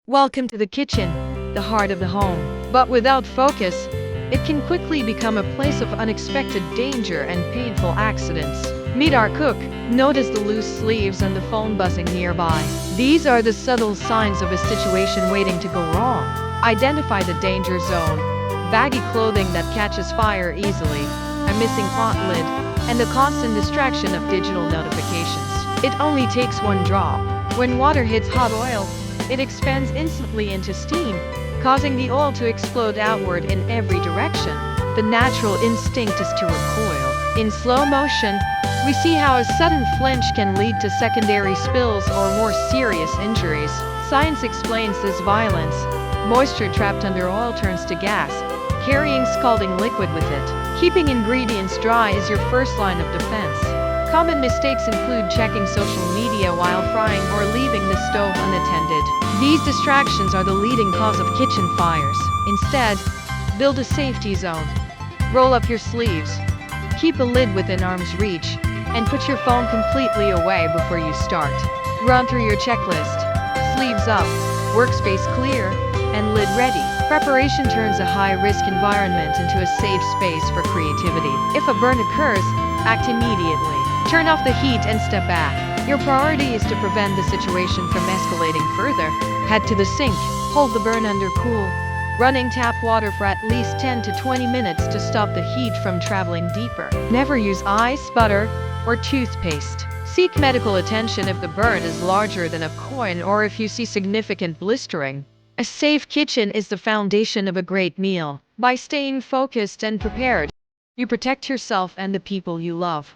Welcome to the kitchen, the heart of the home. But without focus, it can quickly become a place of unexpected danger and painful accidents. Meet our cook. Notice the loose sleeves and the phone buzzing nearby. These are the subtle signs of a situation waiting to go wrong. Identify the danger zone. Baggy clothing that catches fire easily, a missing pot lid, and the constant distraction of digital notifications. It only takes one drop. When water hits hot oil, it expands instantly into steam, causing the oil to explode outward in every direction. The natural instinct is to recoil. In slow motion, we see how a sudden flinch can lead to secondary spills or more serious injuries. Science explains this violence. Moisture trapped under oil turns to gas, carrying scalding liquid with it. Keeping ingredients dry is your first line of defense. Common mistakes include checking social media while frying or leaving the stove unattended. These distractions are the leading cause of kitchen fires. Instead, build a safety zone. Roll up your sleeves. Keep a lid within arm's reach, and put your phone completely away before you start. Run through your checklist. Sleeves up, workspace clear, and lid ready. Preparation turns a high-risk environment into a safe space for creativity. If a burn occurs, act immediately. Turn off the heat and step back. Your priority is to prevent the situation from escalating further. Head to the sink. Hold the burn under cool, running tap water for at least 10 to 20 minutes to stop the heat from traveling deeper. Never use ice, butter, or toothpaste. Seek medical attention if the burn is larger than a coin or if you see significant blistering. A safe kitchen is the foundation of a great meal. By staying focused and prepared, you protect yourself and the people you love.